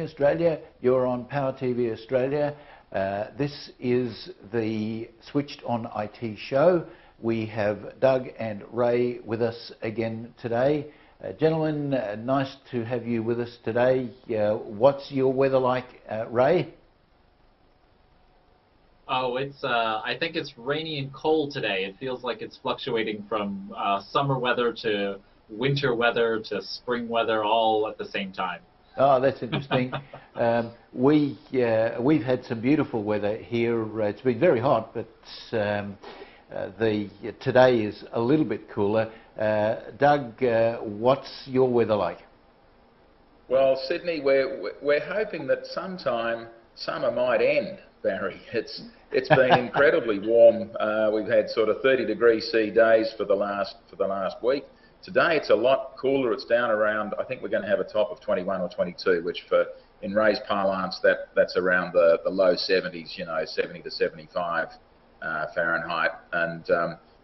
morning, Australia. You're on Power TV Australia. This is the Switched On IT show. We have Doug and Ray with us again today. Gentlemen, nice to have you with us today. What's your weather like, Ray? Oh, I think it's rainy and cold today. It feels like it's fluctuating from summer weather to winter weather to spring weather all at the same time. Oh, that's interesting. We've had some beautiful weather here. It's been very hot, but today is a little bit cooler. Doug, what's your weather like? Well, Sydney, we're hoping that sometime summer might end, Barry. It's been incredibly warm. We've had sort of 30° C days for the last week. Today it's a lot cooler. It's down around, I think we're going to have a top of 21 or 22, which in Ray's parlance, that's around the low 70s, 70 to 75 Fahrenheit, and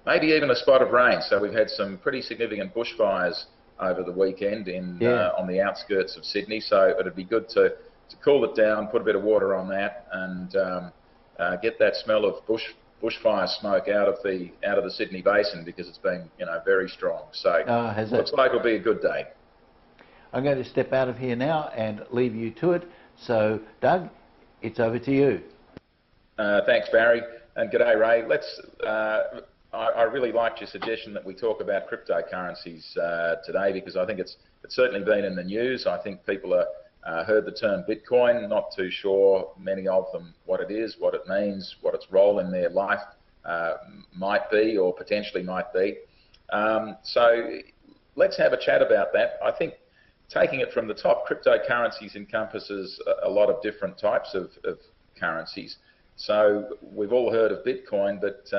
maybe even a spot of rain. So we've had some pretty significant bushfires over the weekend on the outskirts of Sydney. So it'd be good to cool it down, put a bit of water on that, and get that smell of bushfire smoke out of the Sydney Basin, because it's been very strong. So looks like it'll be a good day. I'm going to step out of here now and leave you to it. So Doug, it's over to you. Thanks, Barry, and g'day, Ray. I really liked your suggestion that we talk about cryptocurrencies today, because I think it's certainly been in the news. I think people heard the term Bitcoin, not too sure, many of them, what it is, what it means, what its role in their life might be or potentially might be. So let's have a chat about that. I think, taking it from the top, cryptocurrencies encompasses a lot of different types of currencies. So we've all heard of Bitcoin, but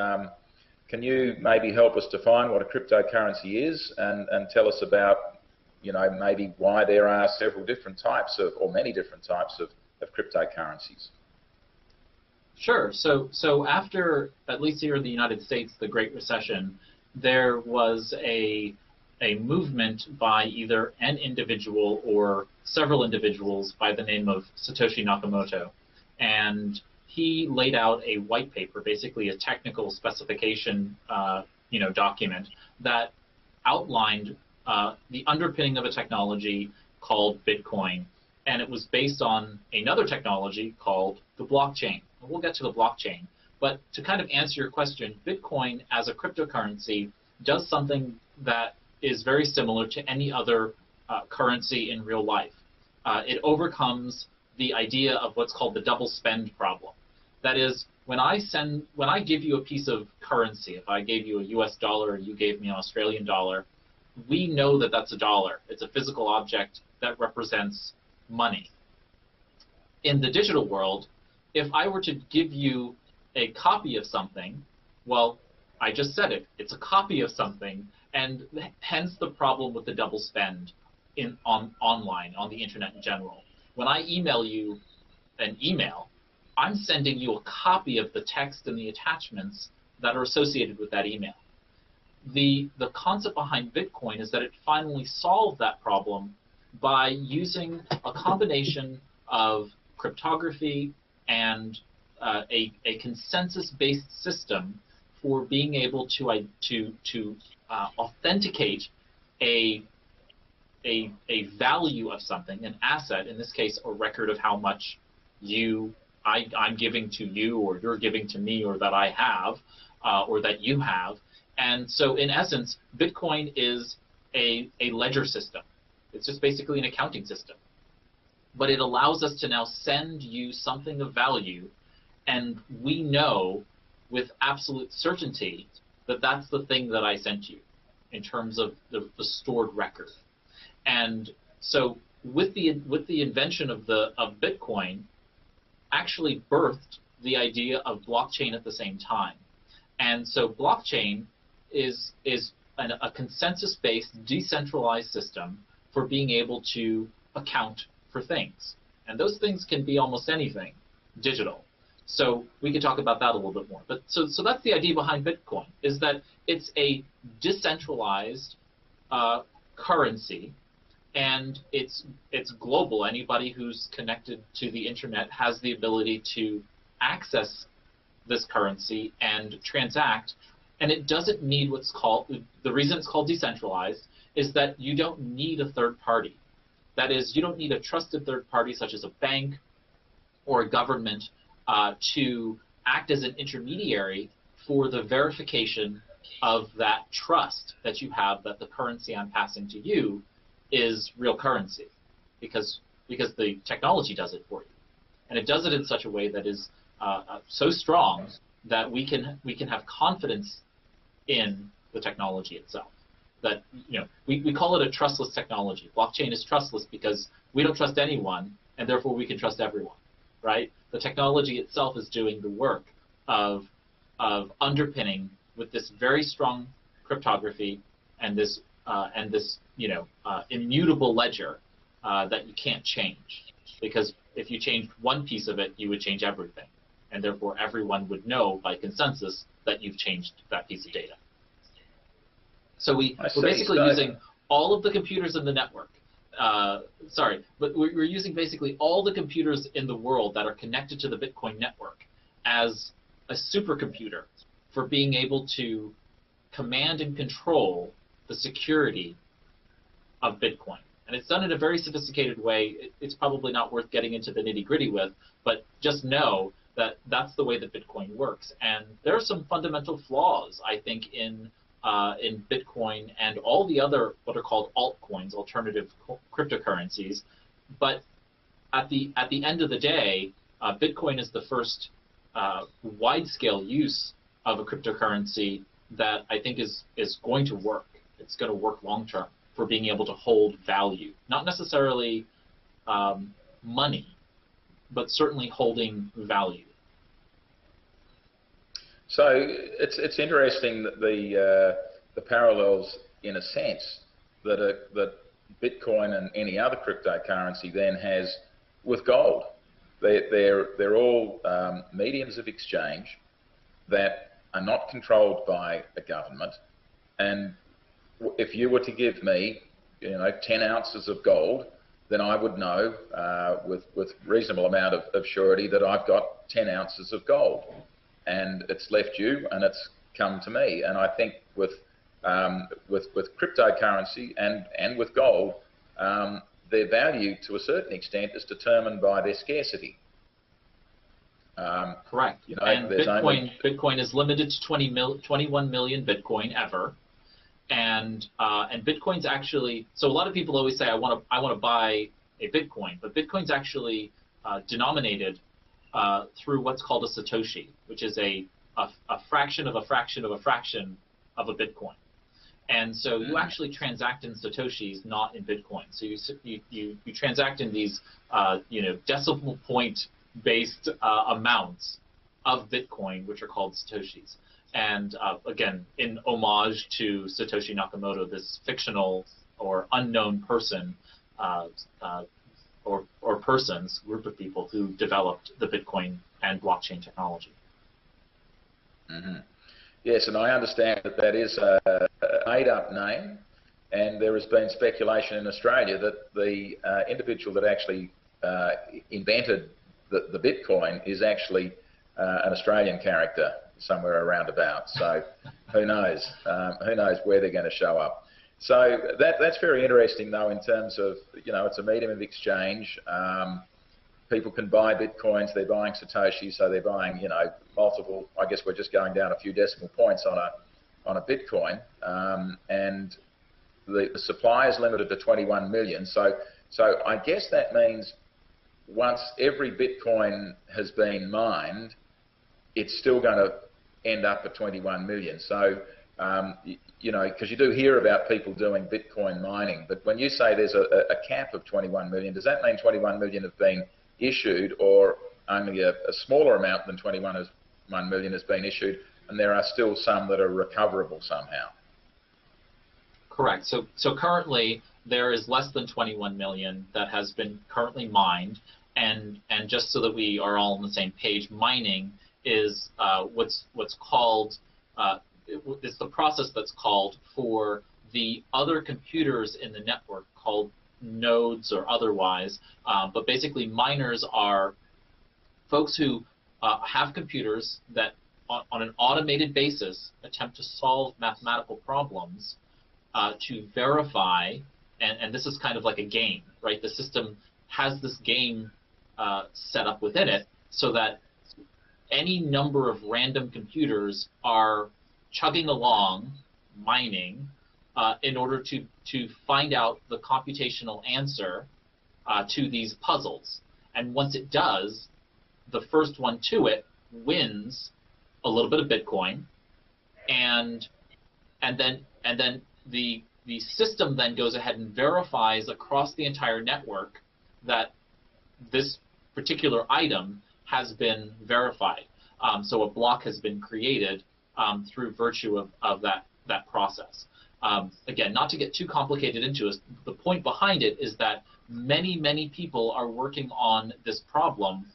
can you maybe help us define what a cryptocurrency is, and tell us about maybe why there are several different types or many different types of cryptocurrencies? Sure. So after, at least here in the United States, the Great Recession, there was a movement by either an individual or several individuals by the name of Satoshi Nakamoto, and he laid out a white paper, basically a technical specification document that outlined the underpinning of a technology called Bitcoin, and it was based on another technology called the blockchain. And we'll get to the blockchain, but to kind of answer your question, Bitcoin as a cryptocurrency does something that is very similar to any other currency in real life. It overcomes the idea of what's called the double spend problem. That is, when I give you a piece of currency, if I gave you a US dollar and you gave me an Australian dollar, we know that that's a dollar. It's a physical object that represents money. In the digital world, if I were to give you a copy of something, well, I just said it. It's a copy of something, and hence the problem with the double spend online, on the internet in general. When I email you an email, I'm sending you a copy of the text and the attachments that are associated with that email. The concept behind Bitcoin is that it finally solved that problem by using a combination of cryptography and a consensus-based system for being able to authenticate a value of something, an asset, in this case a record of how much I'm giving to you, or you're giving to me, or that I have, or that you have. And so in essence, Bitcoin is a ledger system. It's just basically an accounting system. But it allows us to now send you something of value, and we know with absolute certainty that that's the thing that I sent you in terms of the stored record. And so with the invention of Bitcoin actually birthed the idea of blockchain at the same time. And so blockchain is a consensus-based, decentralized system for being able to account for things. And those things can be almost anything digital. So we can talk about that a little bit more. But so that's the idea behind Bitcoin, is that it's a decentralized currency and it's global. Anybody who's connected to the internet has the ability to access this currency and transact, and it doesn't need what's called, the reason it's called decentralized is that you don't need a third party. That is, you don't need a trusted third party such as a bank or a government to act as an intermediary for the verification of that trust that you have that the currency I'm passing to you is real currency, because the technology does it for you, and it does it in such a way that is so strong that we can have confidence in the technology itself. That, you know, we call it a trustless technology. Blockchain is trustless because we don't trust anyone, and therefore we can trust everyone, right? The technology itself is doing the work of underpinning with this very strong cryptography and this immutable ledger that you can't change, because if you changed one piece of it, you would change everything, and therefore everyone would know by consensus that you've changed that piece of data. So we're basically using all of the computers in the network. But we're using basically all the computers in the world that are connected to the Bitcoin network as a supercomputer for being able to command and control the security of Bitcoin. And it's done in a very sophisticated way. It's probably not worth getting into the nitty-gritty with, but just know that that's the way that Bitcoin works. And there are some fundamental flaws, I think, in Bitcoin and all the other what are called altcoins, alternative cryptocurrencies. But at the end of the day, Bitcoin is the first wide-scale use of a cryptocurrency that I think is going to work. It's going to work long-term for being able to hold value, not necessarily money, but certainly holding value. So it's interesting that the parallels, in a sense, that Bitcoin and any other cryptocurrency then has with gold. They're all mediums of exchange that are not controlled by a government, and if you were to give me, 10 ounces of gold, then I would know with reasonable amount of surety that I've got 10 ounces of gold, and it's left you and it's come to me. And I think with cryptocurrency and with gold, their value to a certain extent is determined by their scarcity. Correct. And Bitcoin is limited to 21 million Bitcoin ever. And Bitcoin's actually, so a lot of people always say I want to buy a Bitcoin, but Bitcoin's actually denominated through what's called a Satoshi, which is a fraction of a fraction of a fraction of a Bitcoin. And so you actually transact in Satoshis, not in Bitcoin. So you transact in these decimal point based amounts of Bitcoin, which are called Satoshis. And again, in homage to Satoshi Nakamoto, this fictional or unknown person or persons, group of people who developed the Bitcoin and blockchain technology. Mm-hmm. Yes, and I understand that is a made-up name, and there has been speculation in Australia that the individual that actually invented the Bitcoin is actually an Australian character somewhere around about. So who knows? Who knows where they're going to show up? So that's very interesting, though, in terms of, it's a medium of exchange. People can buy Bitcoins, they're buying Satoshis, so they're buying, multiple, I guess we're just going down a few decimal points on a Bitcoin. And the supply is limited to 21 million. So I guess that means once every Bitcoin has been mined, it's still going to end up at 21 million. So, because you do hear about people doing Bitcoin mining, but when you say there's a cap of 21 million, does that mean 21 million have been issued, or only a smaller amount than 21 million has been issued, and there are still some that are recoverable somehow? Correct. So currently there is less than 21 million that has been currently mined, and just so that we are all on the same page, mining is what's called it's the process that's called for the other computers in the network called nodes or otherwise, but basically miners are folks who have computers that on an automated basis attempt to solve mathematical problems to verify, and this is kind of like a game, right? The system has this game set up within it so that any number of random computers are chugging along, mining, in order to find out the computational answer to these puzzles. And once it does, the first one to it wins a little bit of Bitcoin, and then the system then goes ahead and verifies across the entire network that this particular item has been verified. So a block has been created through virtue of that process. Again, not to get too complicated into it, the point behind it is that many people are working on this problem.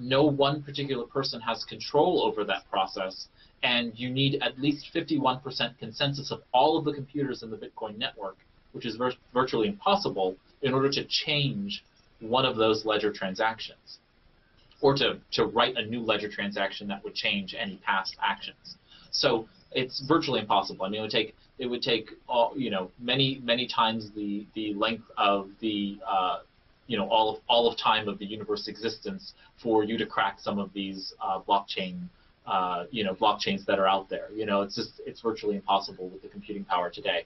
No one particular person has control over that process, and you need at least 51% consensus of all of the computers in the Bitcoin network, which is virtually impossible, in order to change one of those ledger transactions, or to write a new ledger transaction that would change any past actions. So it's virtually impossible. I mean, it would take many times the length of the all of time of the universe existence for you to crack some of these blockchains that are out there. It's virtually impossible with the computing power today.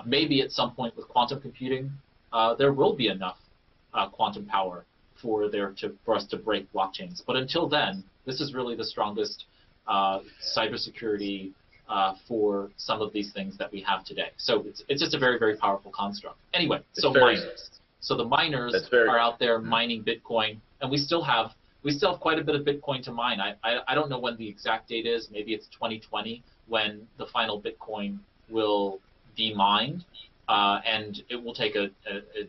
Maybe at some point with quantum computing, there will be enough quantum power for us to break blockchains. But until then, this is really the strongest cybersecurity for some of these things that we have today. So it's just a very powerful construct. Anyway, miners. So the miners are out there mining Bitcoin, and we still have quite a bit of Bitcoin to mine. I don't know when the exact date is. Maybe it's 2020 when the final Bitcoin will be mined, and it will take an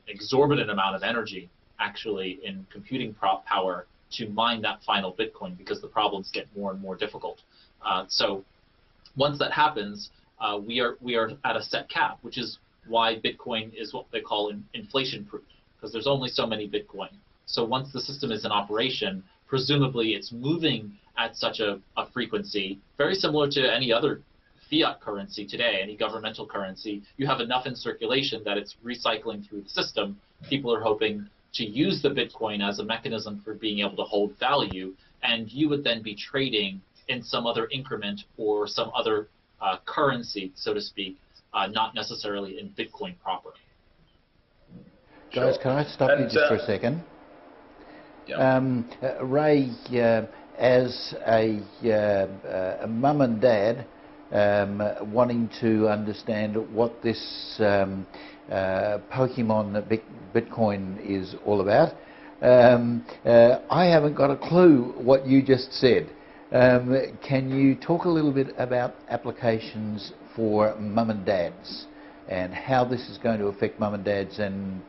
exorbitant amount of energy actually in computing power to mine that final Bitcoin, because the problems get more and more difficult. So once that happens, we are at a set cap, which is why Bitcoin is what they call inflation-proof, because there's only so many Bitcoin. So once the system is in operation, presumably it's moving at such a frequency, very similar to any other fiat currency today, any governmental currency. You have enough in circulation that it's recycling through the system. People are hoping to use the Bitcoin as a mechanism for being able to hold value, and you would then be trading in some other increment or some other currency, so to speak, not necessarily in Bitcoin proper. Guys, Sure. can I stop you just for a second? Yeah. Ray, as a mum and dad wanting to understand what this Pokemon Bitcoin is all about, I haven't got a clue what you just said. Can you talk a little bit about applications for mum and dads and how this is going to affect mum and dads, and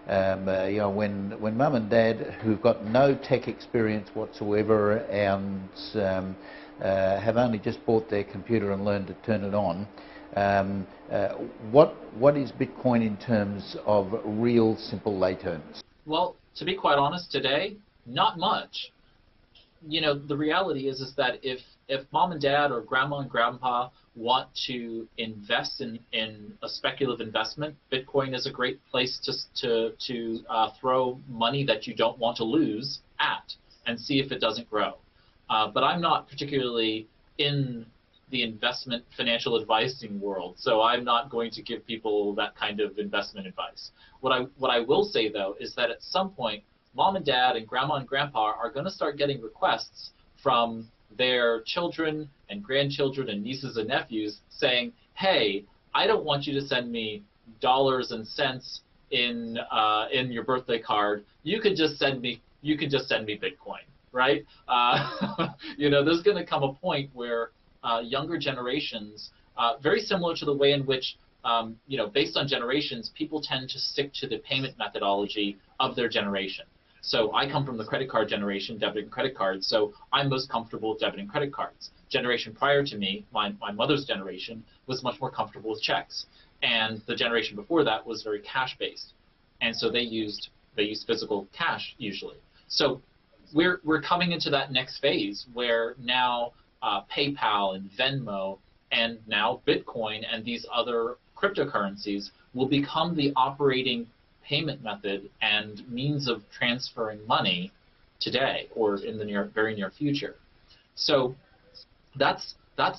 when mum and dad who've got no tech experience whatsoever and have only just bought their computer and learned to turn it on, what is Bitcoin in terms of real simple lay terms? Well, to be quite honest, today, not much. The reality is that if mom and dad or grandma and grandpa want to invest in a speculative investment, Bitcoin is a great place to throw money that you don't want to lose at and see if it doesn't grow. But I'm not particularly in the investment financial advising world, so I'm not going to give people that kind of investment advice. What I will say, though, is that at some point, mom and dad and grandma and grandpa are going to start getting requests from their children and grandchildren and nieces and nephews saying, hey, I don't want you to send me dollars and cents in your birthday card. You can just send me Bitcoin, right? There's going to come a point where younger generations, very similar to the way in which, based on generations, people tend to stick to the payment methodology of their generation. So I come from the credit card generation, debit and credit cards, so I'm most comfortable with debit and credit cards. Generation prior to me, my mother's generation, was much more comfortable with checks. and the generation before that was very cash-based, and so they used physical cash usually. So we're coming into that next phase where now PayPal and Venmo and now Bitcoin and these other cryptocurrencies will become the operating payment method and means of transferring money today or in the very near future. So that's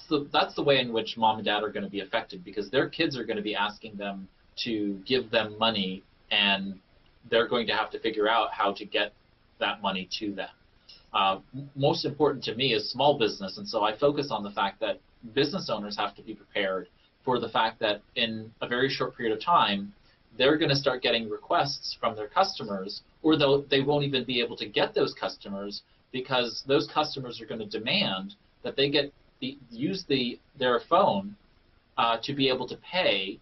the way in which mom and dad are going to be affected, because their kids are going to be asking them to give them money, and they're going to have to figure out how to get that money to them. Most important to me is small business, and so I focus on the fact that business owners have to be prepared for the fact that in a very short period of time, they're going to start getting requests from their customers, or they won't even be able to get those customers, because those customers are going to demand that they use their phone to be able to pay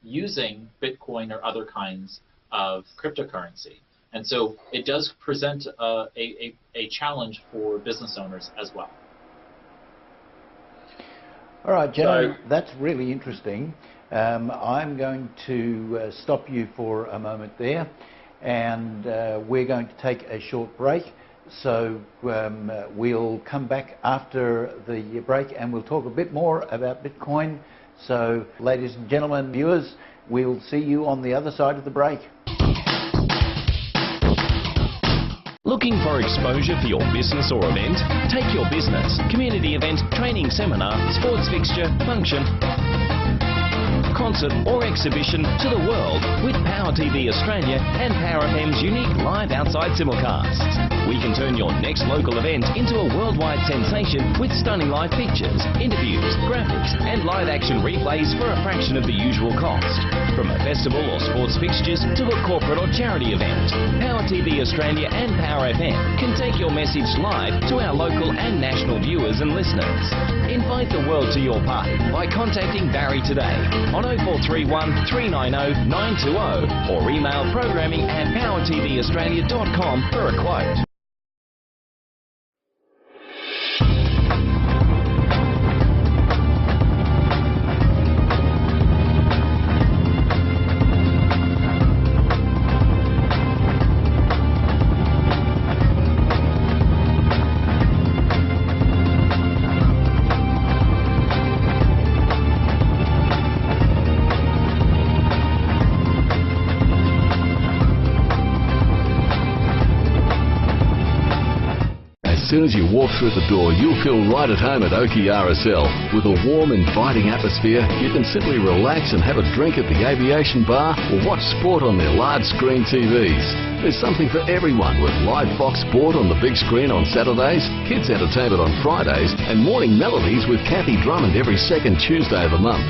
using Bitcoin or other kinds of cryptocurrency. And so it does present a challenge for business owners as well. All right, Joe, that's really interesting. I'm going to stop you for a moment there, and we're going to take a short break. So we'll come back after the break and we'll talk a bit more about Bitcoin. So, ladies and gentlemen, viewers, we'll see you on the other side of the break. Looking for exposure for your business or event? Take your business, community event, training seminar, sports fixture, function, concert or exhibition to the world with Power TV Australia and Power FM's unique live outside simulcasts. We can turn your next local event into a worldwide sensation with stunning live pictures, interviews, graphics and live action replays for a fraction of the usual cost. From a festival or sports fixtures to a corporate or charity event, Power TV Australia and Power FM can take your message live to our local and national viewers and listeners. Invite the world to your party by contacting Barry today on 0431 390 920 or email programming@powertvaustralia.com for a quote. As soon as you walk through the door, you'll feel right at home at Oki RSL. With a warm, inviting atmosphere, you can simply relax and have a drink at the aviation bar or watch sport on their large screen TVs. There's something for everyone with live Fox Sport on the big screen on Saturdays, kids entertainment on Fridays, and morning melodies with Kathy Drummond every second Tuesday of the month.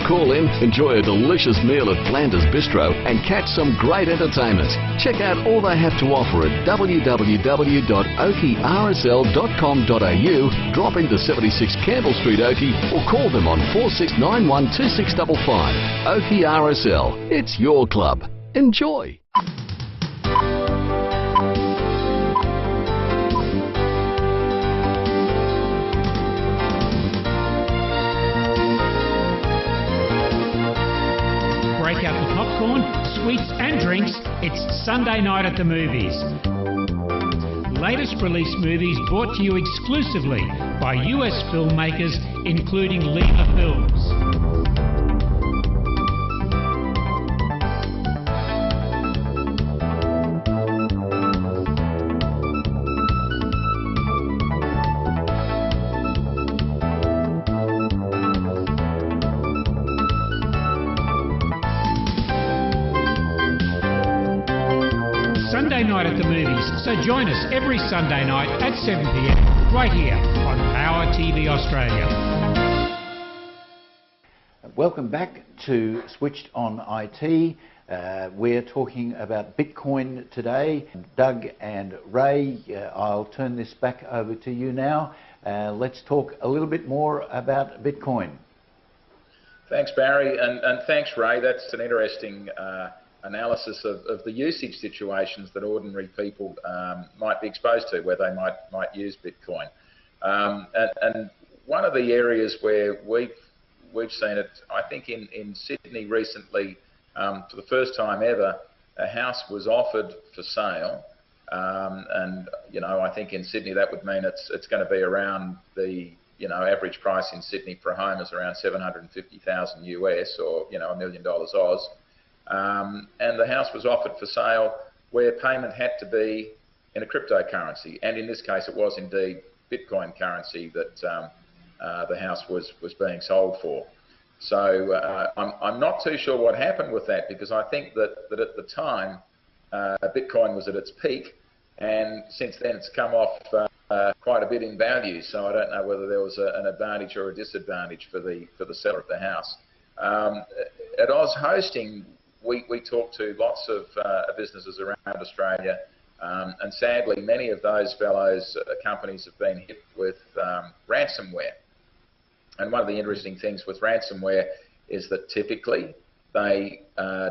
Call in, enjoy a delicious meal at Flanders Bistro and catch some great entertainment. Check out all they have to offer at www.okirsl.com.au, drop into 76 Campbell Street, Oki, or call them on 4691 2655. Oki RSL, it's your club. Enjoy. Break out the popcorn, sweets and drinks. It's Sunday night at the movies. Latest release movies brought to you exclusively by US filmmakers including Lima Films. Sunday night at the movies, so join us every Sunday night at 7 p.m. right here on Power TV Australia. Welcome back to Switched on IT. We're talking about Bitcoin today. Doug and Ray, I'll turn this back over to you now. Let's talk a little bit more about Bitcoin. Thanks, Barry, and thanks, Ray. That's an interesting analysis of the usage situations that ordinary people might be exposed to, where they might use Bitcoin. And one of the areas where we've we've seen it. I think in Sydney recently, for the first time ever, a house was offered for sale, and I think in Sydney that would mean it's going to be around the average price in Sydney for a home is around 750,000 US, or $1 million Oz, and the house was offered for sale where payment had to be in a cryptocurrency, and in this case it was indeed Bitcoin currency that the house was being sold for. So I'm not too sure what happened with that, because I think that at the time Bitcoin was at its peak, and since then it's come off quite a bit in value. So I don't know whether there was an advantage or a disadvantage for the seller of the house. At Oz Hosting, we talk to lots of businesses around Australia, and sadly many of those fellows companies have been hit with ransomware. And one of the interesting things with ransomware is that typically they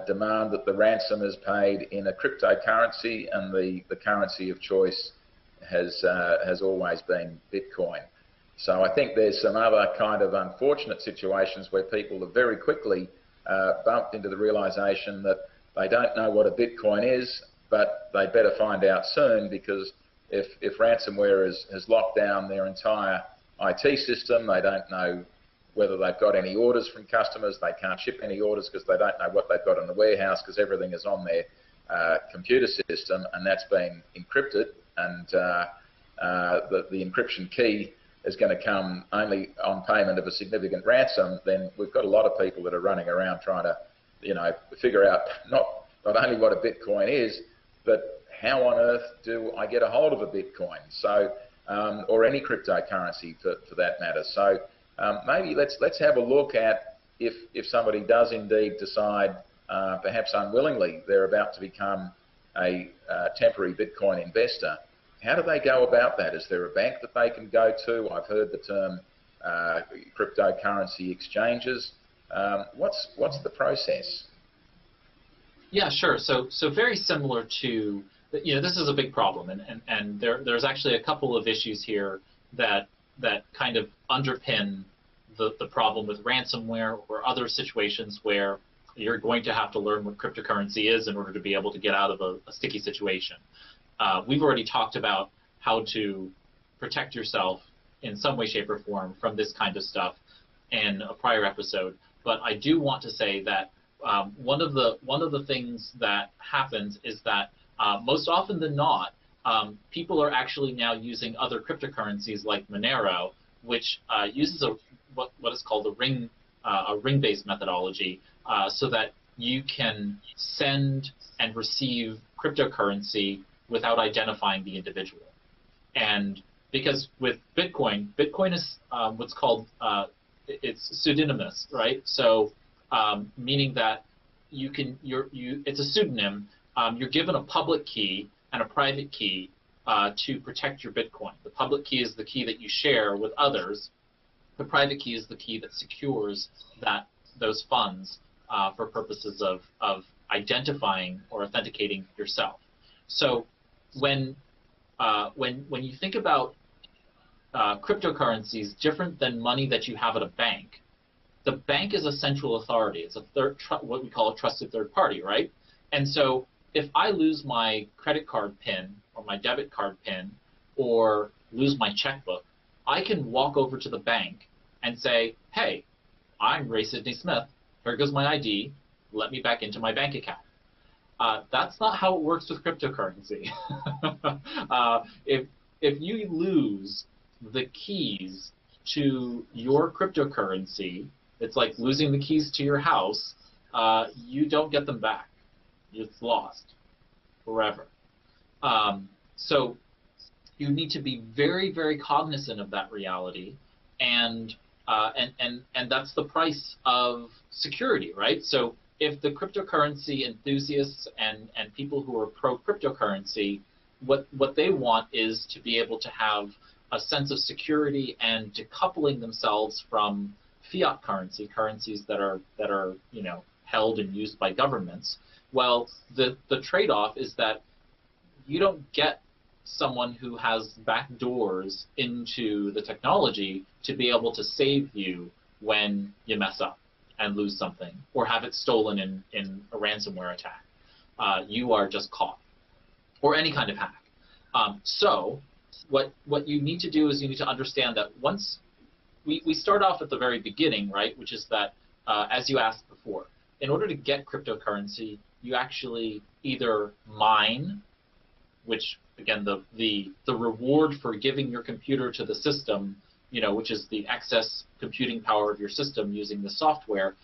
demand that the ransom is paid in a cryptocurrency, and the currency of choice has always been Bitcoin. So I think there's some other kind of unfortunate situations where people have very quickly bumped into the realisation that they don't know what a Bitcoin is, but they better find out soon, because if ransomware has locked down their entire IT system, they don't know whether they've got any orders from customers, they can't ship any orders because they don't know what they've got in the warehouse, because everything is on their computer system, and that's been encrypted, and the encryption key is going to come only on payment of a significant ransom. Then we've got a lot of people that are running around trying to figure out not only what a Bitcoin is, but how on earth do I get a hold of a Bitcoin? So or any cryptocurrency for that matter. So maybe let's have a look at if somebody does indeed decide, perhaps unwillingly, they're about to become a temporary Bitcoin investor. How do they go about that? Is there a bank that they can go to? I've heard the term cryptocurrency exchanges. What's the process? Yeah, sure. So very similar to, this is a big problem, and there's actually a couple of issues here that kind of underpin the problem with ransomware or other situations where you're going to have to learn what cryptocurrency is in order to be able to get out of a sticky situation. We've already talked about how to protect yourself in some way, shape, or form from this kind of stuff in a prior episode, but I do want to say that one of the things that happens is that most often than not, people are actually now using other cryptocurrencies like Monero, which uses what is called a ring-based methodology, so that you can send and receive cryptocurrency without identifying the individual. And because with Bitcoin is what's called it's pseudonymous, right? So meaning that it's a pseudonym. You're given a public key and a private key to protect your Bitcoin. The public key is the key that you share with others. The private key is the key that secures those funds for purposes of identifying or authenticating yourself. So when you think about cryptocurrencies different than money that you have at a bank, the bank is a central authority. It's what we call a trusted third party, right? And so if I lose my credit card PIN or my debit card PIN or lose my checkbook, I can walk over to the bank and say, hey, I'm Ray Sidney Smith. Here goes my ID. Let me back into my bank account. That's not how it works with cryptocurrency. If you lose the keys to your cryptocurrency, it's like losing the keys to your house. You don't get them back. It's lost forever. So you need to be very, very cognizant of that reality, and that's the price of security, right? So if the cryptocurrency enthusiasts and people who are pro-cryptocurrency, what they want is to be able to have a sense of security and decoupling themselves from fiat currencies that are held and used by governments. Well, the trade-off is that you don't get someone who has back doors into the technology to be able to save you when you mess up and lose something or have it stolen in a ransomware attack. You are just caught, or any kind of hack. So what you need to do is you need to understand that once we start off at the very beginning, right, which is that, as you asked before, in order to get cryptocurrency, you actually either mine, which, again, the reward for giving your computer to the system, which is the excess computing power of your system using the software,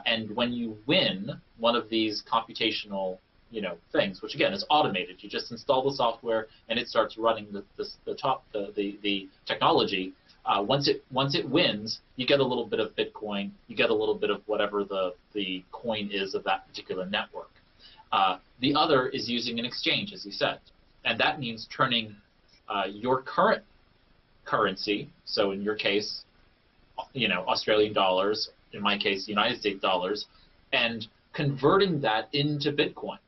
and when you win one of these computational things, which again is automated. You just install the software and it starts running the technology. Once it wins, you get a little bit of Bitcoin. You get a little bit of whatever the coin is of that particular network. The other is using an exchange, as you said, and that means turning your current currency. So in your case, Australian dollars. In my case, United States dollars, and converting that into Bitcoin.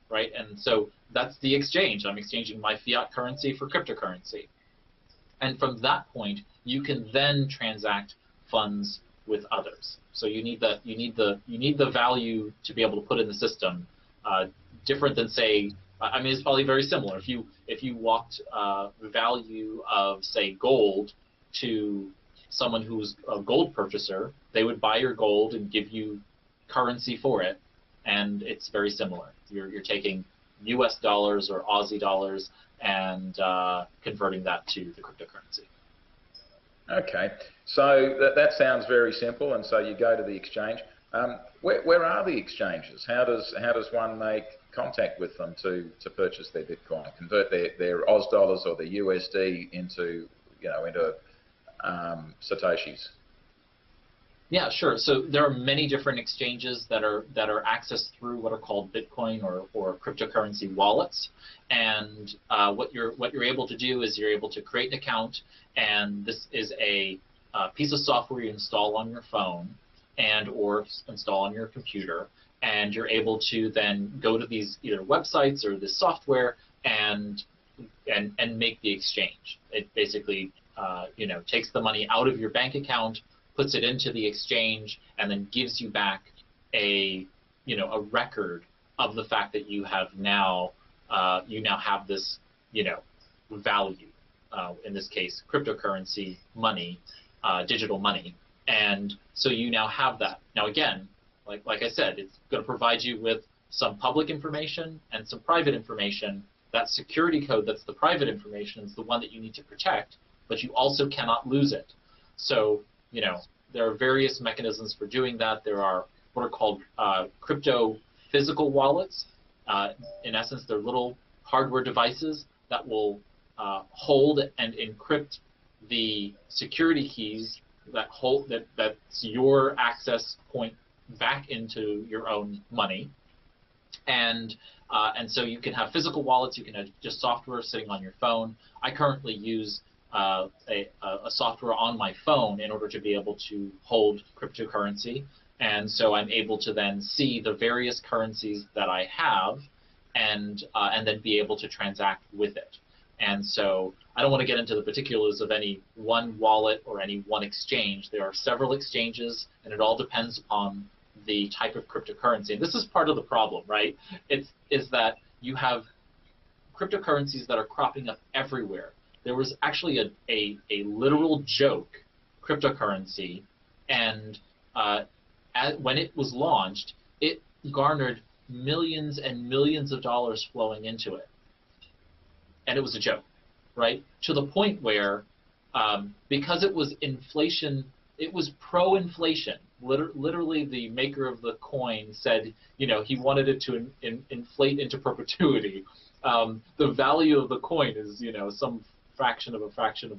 Right, and so that's the exchange. I'm exchanging my fiat currency for cryptocurrency, and from that point, you can then transact funds with others. So you need the value to be able to put in the system. Different than, say, I mean, it's probably very similar. If you walked the value of, say, gold to someone who's a gold purchaser, they would buy your gold and give you currency for it. And it's very similar. You're taking U.S. dollars or Aussie dollars and converting that to the cryptocurrency. Okay, so that sounds very simple. And so you go to the exchange. Where are the exchanges? How does one make contact with them to purchase their Bitcoin, convert their Oz dollars or their USD into Satoshis? Yeah, sure. So there are many different exchanges that are accessed through what are called Bitcoin or cryptocurrency wallets. And what you're able to do is you're able to create an account, and this is a piece of software you install on your phone or install on your computer, and you're able to then go to these either websites or this software and make the exchange. It basically takes the money out of your bank account, puts it into the exchange, and then gives you back a record of the fact that you have now have this value, in this case cryptocurrency money, digital money, and so you now have that. Now again, like I said, it's going to provide you with some public information and some private information. That security code that's the private information is the one that you need to protect, but you also cannot lose it. So there are various mechanisms for doing that. There are what are called crypto physical wallets. In essence, they're little hardware devices that will hold and encrypt the security keys that's your access point back into your own money. And so you can have physical wallets. You can have just software sitting on your phone. I currently use a software on my phone in order to be able to hold cryptocurrency, and so I'm able to then see the various currencies that I have, and then be able to transact with it. And so I don't want to get into the particulars of any one wallet or any one exchange. There are several exchanges, and it all depends upon the type of cryptocurrency. And this is part of the problem, right? Is that you have cryptocurrencies that are cropping up everywhere. There was actually a literal joke cryptocurrency, and when it was launched, it garnered millions and millions of dollars flowing into it. And it was a joke, right? To the point where, because it was inflation, it was pro-inflation. Literally, the maker of the coin said, he wanted it to inflate into perpetuity. The value of the coin is, some fraction of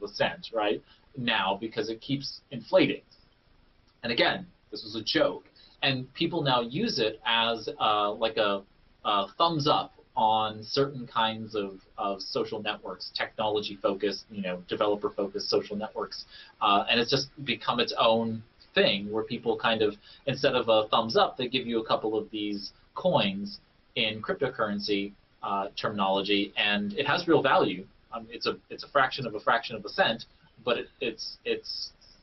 a cent, right? Now, because it keeps inflating. And again, this was a joke. And people now use it as like a thumbs up on certain kinds of social networks, technology-focused, developer-focused social networks. And it's just become its own thing where people kind of, instead of a thumbs up, they give you a couple of these coins in cryptocurrency terminology, and it has real value. It's a fraction of a cent, but it's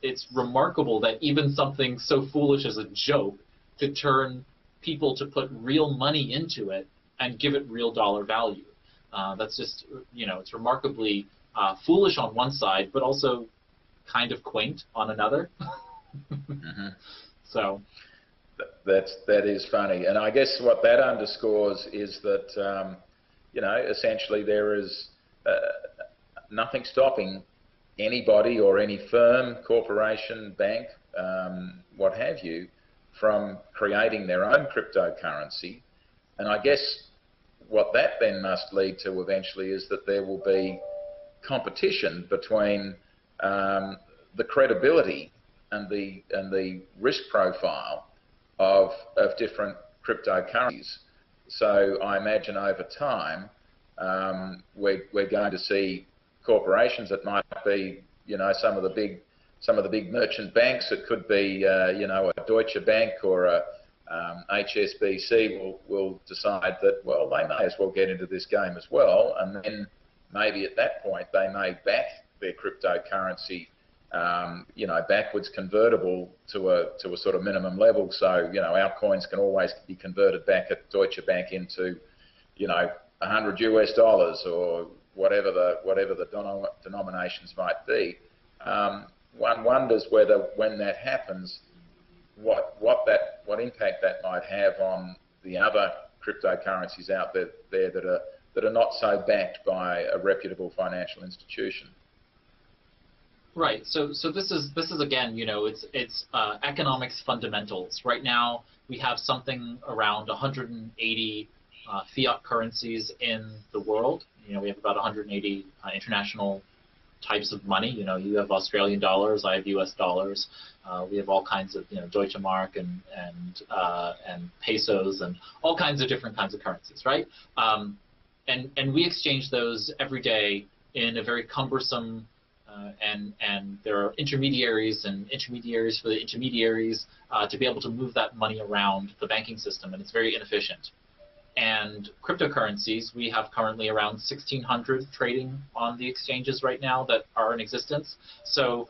it's remarkable that even something so foolish as a joke could turn people to put real money into it and give it real dollar value. That's just, it's remarkably foolish on one side, but also kind of quaint on another. Mm-hmm. So that is funny, and I guess what that underscores is that essentially there is nothing stopping anybody or any firm, corporation, bank, what have you, from creating their own cryptocurrency. And I guess what that then must lead to eventually is that there will be competition between the credibility and the risk profile of different cryptocurrencies. So I imagine over time we're going to see corporations that might be, some of the big merchant banks. It could be, a Deutsche Bank or a HSBC will decide that, well, they may as well get into this game as well, and then maybe at that point they may back their cryptocurrency, backwards convertible to a sort of minimum level. So, our coins can always be converted back at Deutsche Bank into, $100 US or whatever the denominations might be. One wonders whether, when that happens, what impact that might have on the other cryptocurrencies out there that are not so backed by a reputable financial institution. Right. So this is again, it's economics fundamentals. Right now we have something around 180 fiat currencies in the world. We have about 180 international types of money. You have Australian dollars, I have U.S. dollars. We have all kinds of Deutsche Mark and pesos and all kinds of different kinds of currencies, right? And we exchange those every day in a very cumbersome and there are intermediaries and intermediaries for the intermediaries to be able to move that money around the banking system, and it's very inefficient. And cryptocurrencies, we have currently around 1,600 trading on the exchanges right now that are in existence. So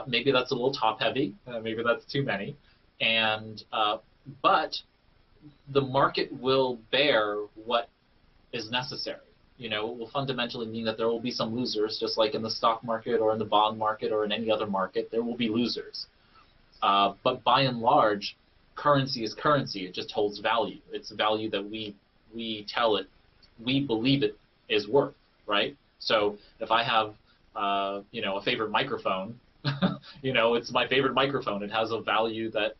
maybe that's a little top-heavy. Maybe that's too many. And but the market will bear what is necessary. It will fundamentally mean that there will be some losers, just like in the stock market or in the bond market or in any other market. There will be losers. But by and large, currency is currency. It just holds value. It's value that we tell it, we believe it is worth, right? So if I have, a favorite microphone, it's my favorite microphone. It has a value that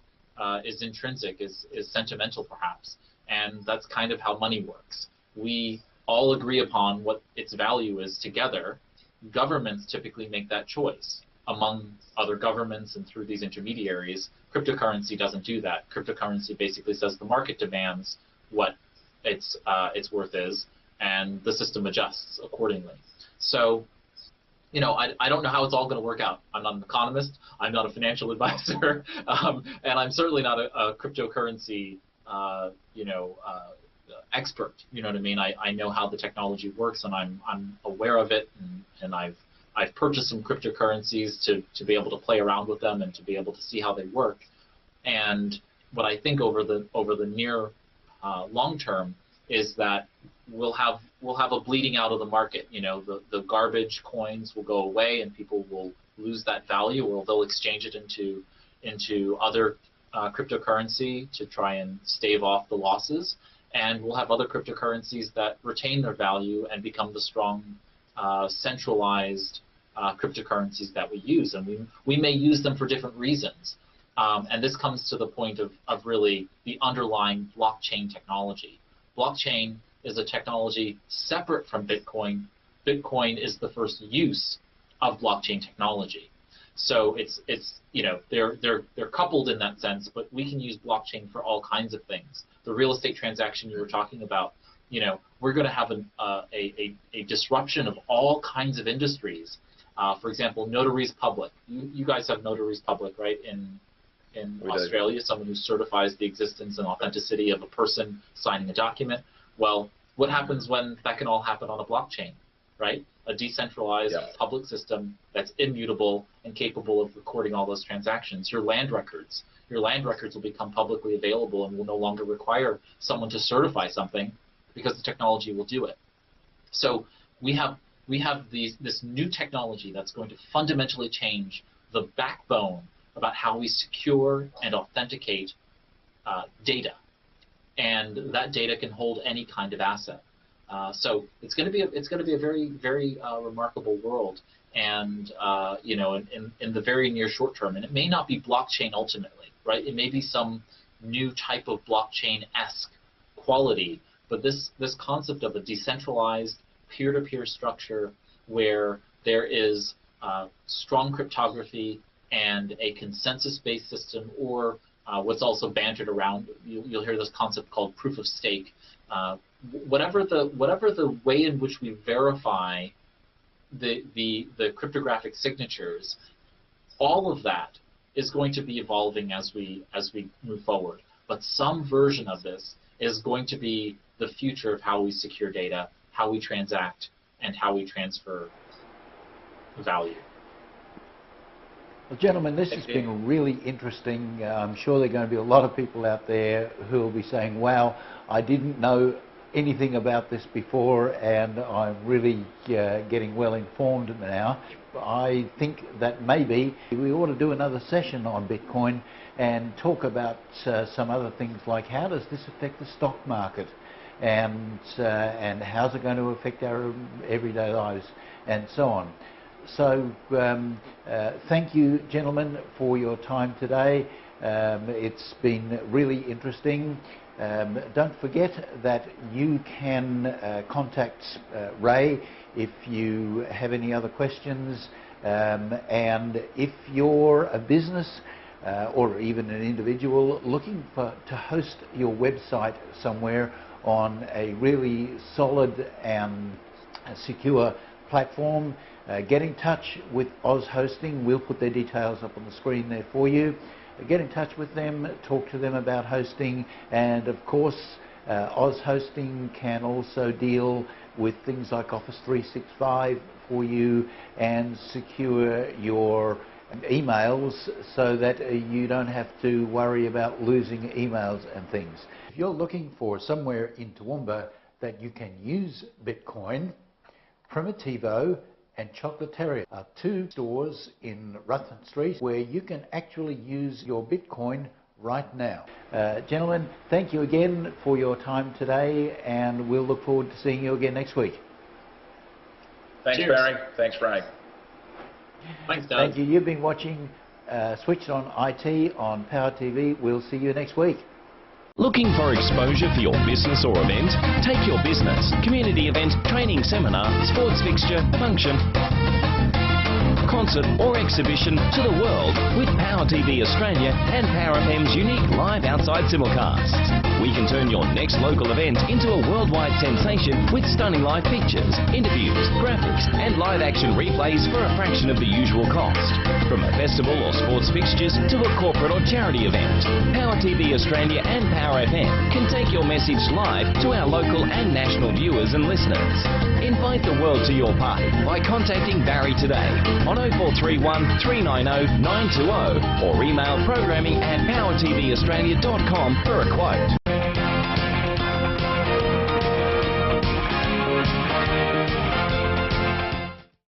is intrinsic, is sentimental perhaps, and that's kind of how money works. We all agree upon what its value is together. Governments typically make that choice among other governments and through these intermediaries. Cryptocurrency doesn't do that. Cryptocurrency basically says the market demands what its worth is, and the system adjusts accordingly. So, I don't know how it's all going to work out. I'm not an economist. I'm not a financial advisor, and I'm certainly not a cryptocurrency, expert. You know what I mean? I know how the technology works, and I'm aware of it, and I've purchased some cryptocurrencies to be able to play around with them and to be able to see how they work. And what I think over the near long term is that we'll have a bleeding out of the market. The garbage coins will go away and people will lose that value, or they'll exchange it into other cryptocurrency to try and stave off the losses. And we'll have other cryptocurrencies that retain their value and become the strong centralized cryptocurrencies that we use. And we may use them for different reasons. And this comes to the point of really the underlying blockchain technology. Blockchain is a technology separate from Bitcoin. Bitcoin is the first use of blockchain technology. So it's they're coupled in that sense, but we can use blockchain for all kinds of things. The real estate transaction you were talking about, we're going to have a disruption of all kinds of industries. For example, notaries public. You guys have notaries public, right? In Australia, someone who certifies the existence and authenticity of a person signing a document. Well, what happens when that can all happen on a blockchain? right? A decentralized public system that's immutable and capable of recording all those transactions. Your land records will become publicly available and will no longer require someone to certify something because the technology will do it. So we have this new technology that's going to fundamentally change the backbone about how we secure and authenticate data, and that data can hold any kind of asset. So it's going to be a very, very remarkable world, and in the very near short term. And it may not be blockchain ultimately, right? It may be some new type of blockchain-esque quality, but this concept of a decentralized peer-to-peer structure where there is strong cryptography and a consensus-based system, or what's also bantered around, you'll hear this concept called proof of stake. Whatever the way in which we verify the cryptographic signatures, all of that is going to be evolving as we move forward. But some version of this is going to be the future of how we secure data, how we transact, and how we transfer value. Well, gentlemen, this has been really interesting. I'm sure there are going to be a lot of people out there who will be saying, wow, I didn't know anything about this before, and I'm really getting well informed now. I think that maybe we ought to do another session on Bitcoin and talk about some other things, like how does this affect the stock market, and how's it going to affect our everyday lives, and so on. So thank you, gentlemen, for your time today. It's been really interesting. Don't forget that you can contact Ray if you have any other questions, and if you're a business or even an individual looking to host your website somewhere on a really solid and secure platform, get in touch with Oz Hosting. We'll put their details up on the screen there for you. Get in touch with them, talk to them about hosting, and of course Oz Hosting can also deal with things like Office 365 for you and secure your emails so that you don't have to worry about losing emails and things. If you're looking for somewhere in Toowoomba that you can use Bitcoin, Primitivo and Chocolateria are two stores in Rutland Street where you can actually use your Bitcoin right now. Gentlemen, thank you again for your time today, and we'll look forward to seeing you again next week. Thanks, Cheers. Barry. Thanks, Ray. Thanks, Doug. Thank you. You've been watching Switched on IT on Power TV. We'll see you next week. Looking for exposure for your business or event? Take your business, community event, training seminar, sports fixture, function, concert or exhibition to the world with Power TV Australia and Power FM's unique live outside simulcasts. We can turn your next local event into a worldwide sensation with stunning live pictures, interviews, graphics and live action replays for a fraction of the usual cost. From a festival or sports fixtures to a corporate or charity event, Power TV Australia and Power FM can take your message live to our local and national viewers and listeners. Invite the world to your party by contacting Barry today on 0431 390 920 or email programming@powertvaustralia.com for a quote.